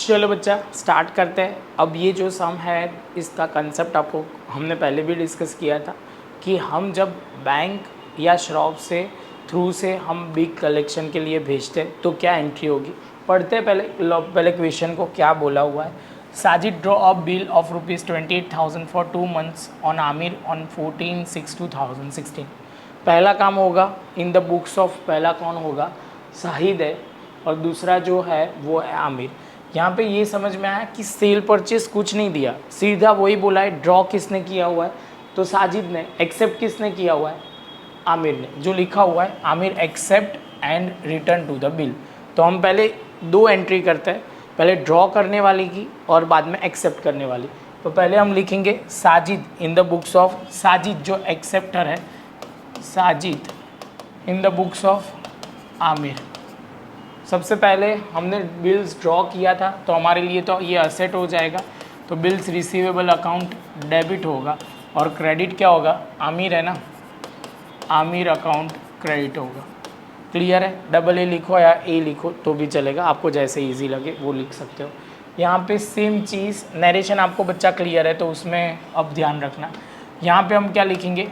चलो बच्चा स्टार्ट करते हैं। अब ये जो सम है इसका कंसेप्ट आपको हमने पहले भी डिस्कस किया था कि हम जब बैंक या शॉप से थ्रू से हम बिग कलेक्शन के लिए भेजते हैं तो क्या एंट्री होगी। पढ़ते हैं पहले क्वेश्चन को क्या बोला हुआ है। Sajid draw a bill of ₹28,000 for 2 months on Aamir on 14/6/2016। पहला काम होगा इन द बुक्स ऑफ, पहला कौन होगा, शाहिद है, और दूसरा जो है वो है आमिर। यहाँ पे ये समझ में आया कि सेल परचेस कुछ नहीं दिया, सीधा वही बोला है ड्रॉ किसने किया हुआ है, तो साजिद ने। एक्सेप्ट किसने किया हुआ है, आमिर ने। जो लिखा हुआ है Aamir accept and return to the bill. तो हम पहले दो एंट्री करते हैं, पहले ड्रॉ करने वाली की और बाद में एक्सेप्ट करने वाली। तो पहले हम लिखेंगे साजिद इन द बुक्स ऑफ, साजिद जो एक्सेप्टर है, साजिद इन द बुक्स ऑफ आमिर। सबसे पहले हमने बिल्स ड्रॉ किया था तो हमारे लिए तो ये असेट हो जाएगा, तो बिल्स रिसीवेबल अकाउंट डेबिट होगा और क्रेडिट क्या होगा, आमिर है ना, आमिर अकाउंट क्रेडिट होगा। क्लियर है, डबल ए लिखो या ए लिखो तो भी चलेगा, आपको जैसे इजी लगे वो लिख सकते हो। यहाँ पे सेम चीज़, नरेशन आपको बच्चा क्लियर है तो उसमें अब ध्यान रखना। यहाँ पे हम क्या लिखेंगे,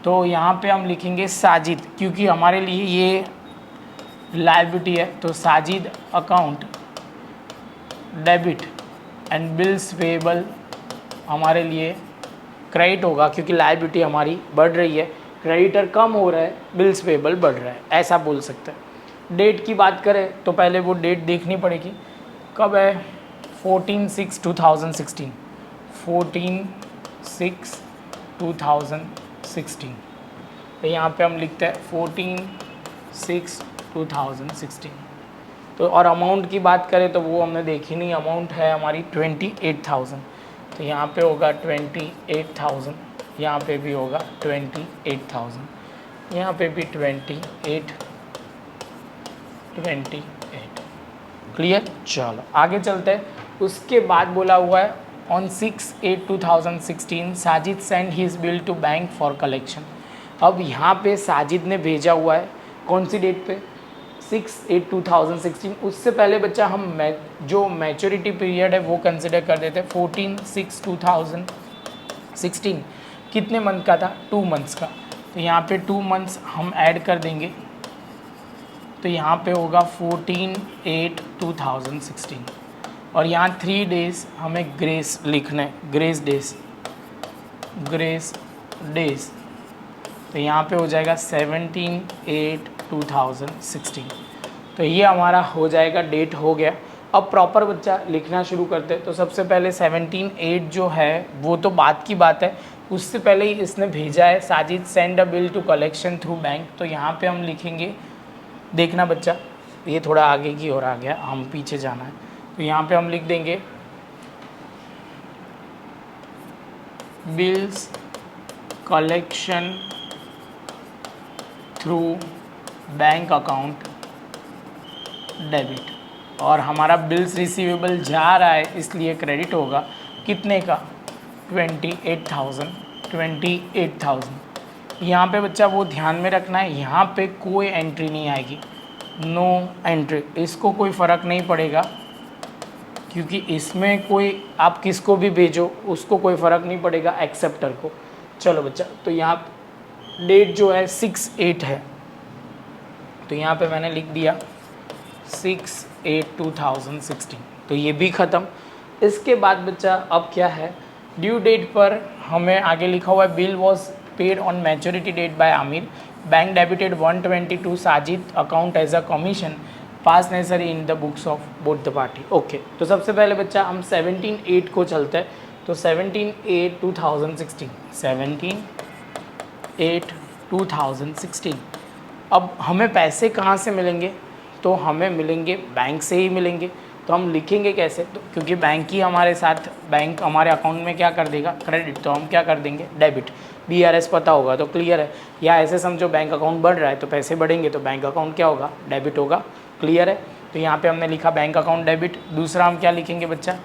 तो यहाँ पे हम लिखेंगे साजिद, क्योंकि हमारे लिए ये लायबिलिटी है, तो Sajid account debit and bills payable हमारे लिए क्रेडिट होगा, क्योंकि लायबिलिटी हमारी बढ़ रही है, क्रेडिटर कम हो रहा है, बिल्स पेएबल बढ़ रहा है, ऐसा बोल सकते हैं। डेट की बात करें तो पहले वो डेट देखनी पड़ेगी, कब है, 14/6/2016, 14/6/2016। तो यहाँ पे हम लिखते हैं 14/6/2016। तो और अमाउंट की बात करें तो वो हमने देखी नहीं, अमाउंट है हमारी 28,000, तो यहाँ पे होगा 28,000, यहाँ पे भी होगा 28,000, यहाँ पे भी 28। क्लियर, चलो आगे चलते हैं। उसके बाद बोला हुआ है on 6/8/2016 Sajid send his bill to bank for collection. अब यहाँ पे साजिद ने भेजा हुआ है कौन सी डेट पे, 6/8/2016। उससे पहले बच्चा हम जो मैच्योरिटी पीरियड है वो कंसिडर कर देते हैं 14/6/2016। कितने मंथ का था, 2 months का, तो यहाँ पे 2 months हम ऐड कर देंगे, तो यहाँ पे होगा 14/8/2016। और यहाँ 3 days हमें ग्रेस लिखना है, ग्रेस डेज, तो यहाँ पे हो जाएगा 17/8/2016। तो ये हमारा हो जाएगा, डेट हो गया। अब प्रॉपर बच्चा लिखना शुरू करते हैं। तो सबसे पहले 17/8 जो है वो तो बात की बात है, उससे पहले ही इसने भेजा है Sajid send a bill to collection through bank. तो यहाँ पे हम लिखेंगे, देखना बच्चा ये थोड़ा आगे की ओर आ गया, हम पीछे जाना है, तो यहाँ पे हम लिख देंगे bills collection through bank account debit, और हमारा बिल्स रिसीवेबल जा रहा है इसलिए क्रेडिट होगा, कितने का, 28,000। यहाँ पे बच्चा वो ध्यान में रखना है, यहाँ पे कोई एंट्री नहीं आएगी, नो एंट्री, इसको कोई फ़र्क नहीं पड़ेगा, क्योंकि इसमें कोई आप किसको भी भेजो उसको कोई फ़र्क नहीं पड़ेगा, एक्सेप्टर को। चलो बच्चा, तो यहाँ डेट जो है 6/8 है, तो यहाँ पे मैंने लिख दिया 6/8/2016, तो ये भी ख़त्म। इसके बाद बच्चा अब क्या है, ड्यू डेट पर हमें आगे लिखा हुआ है bill was paid on maturity date by Aamir, bank debited 120 to Sajid account as a commission, pass necessary in the books of both the party. Okay, तो सबसे पहले बच्चा हम 17/8 को चलते हैं, तो 17/8/2016, 17/8/2016। अब हमें पैसे कहाँ से मिलेंगे, तो हमें मिलेंगे बैंक से ही मिलेंगे। तो हम लिखेंगे कैसे, तो क्योंकि बैंक ही हमारे साथ, बैंक हमारे अकाउंट में क्या कर देगा, क्रेडिट, तो हम क्या कर देंगे, डेबिट। BRS पता होगा तो क्लियर है, या ऐसे समझो बैंक अकाउंट बढ़ रहा है तो पैसे बढ़ेंगे तो बैंक अकाउंट क्या होगा, डेबिट होगा। क्लियर है, तो यहाँ पे हमने लिखा बैंक अकाउंट डेबिट। दूसरा हम क्या लिखेंगे बच्चा,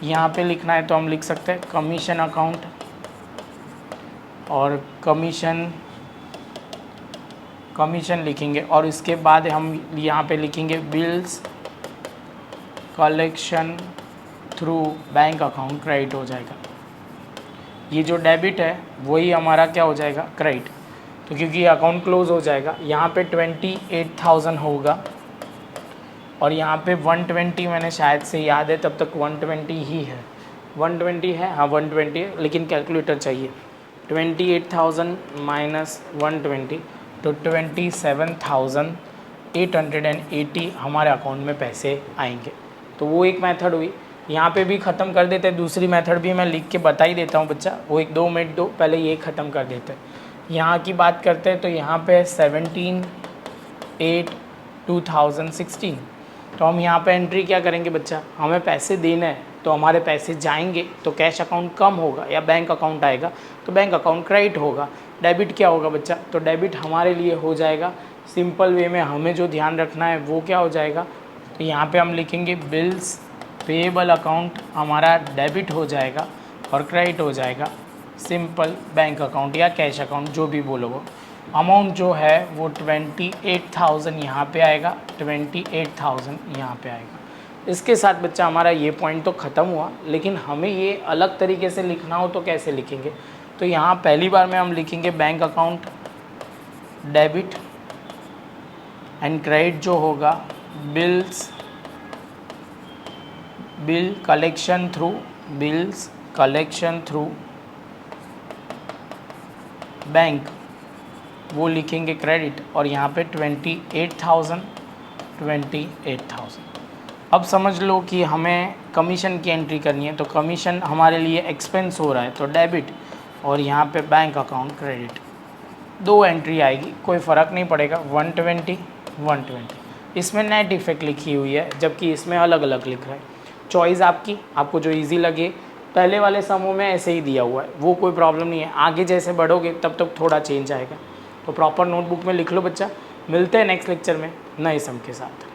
यहाँ पे लिखना है तो हम लिख सकते हैं कमीशन अकाउंट, और कमीशन लिखेंगे, और इसके बाद हम यहाँ पे लिखेंगे bills collection through bank account credit हो जाएगा। ये जो डेबिट है वही हमारा क्या हो जाएगा, क्रेडिट। तो क्योंकि अकाउंट क्लोज हो जाएगा, यहाँ पे 28,000 होगा और यहाँ पे 120 मैंने शायद से याद है तब तक 120 ही है, 120 है, हाँ 120 है, लेकिन कैलकुलेटर चाहिए। 28,000 माइनस 120 तो 27,880 हमारे अकाउंट में पैसे आएंगे। तो वो एक मेथड हुई। यहाँ पे भी ख़त्म कर देते हैं, दूसरी मेथड भी मैं लिख के बता ही देता हूँ बच्चा, वो 1-2 मिनट दो, पहले ये ख़त्म कर देते हैं। यहाँ की बात करते हैं तो यहाँ पे 17/8/2016। तो हम यहाँ पे एंट्री क्या करेंगे बच्चा, हमें पैसे देना है तो हमारे पैसे जाएंगे तो कैश अकाउंट कम होगा या बैंक अकाउंट आएगा तो बैंक अकाउंट क्रेडिट होगा। डेबिट क्या होगा बच्चा, तो डेबिट हमारे लिए हो जाएगा सिंपल वे में, हमें जो ध्यान रखना है वो क्या हो जाएगा, तो यहाँ पे हम लिखेंगे बिल्स पेएबल अकाउंट हमारा डेबिट हो जाएगा और क्रेडिट हो जाएगा सिंपल बैंक अकाउंट या कैश अकाउंट जो भी बोलोगे। अमाउंट जो है वो 28,000 यहाँ पे आएगा, 28,000 यहाँ पे आएगा। इसके साथ बच्चा हमारा ये पॉइंट तो ख़त्म हुआ, लेकिन हमें ये अलग तरीके से लिखना हो तो कैसे लिखेंगे, तो यहाँ पहली बार में हम लिखेंगे bank account debit and credit जो होगा बिल्स कलेक्शन थ्रू बैंक, वो लिखेंगे क्रेडिट और यहाँ पे 28,000। अब समझ लो कि हमें कमीशन की एंट्री करनी है, तो कमीशन हमारे लिए एक्सपेंस हो रहा है तो डेबिट और यहाँ पे बैंक अकाउंट क्रेडिट, 2 एंट्री आएगी, कोई फ़र्क नहीं पड़ेगा। 120 इसमें नेट इफ़ेक्ट लिखी हुई है जबकि इसमें अलग अलग लिख रहा है। चॉइस आपकी, आपको जो इजी लगे। पहले वाले समूह में ऐसे ही दिया हुआ है, वो कोई प्रॉब्लम नहीं है, आगे जैसे बढ़ोगे तब तक थोड़ा चेंज आएगा। तो प्रॉपर नोटबुक में लिख लो बच्चा। मिलते हैं नेक्स्ट लेक्चर में नए सम के साथ।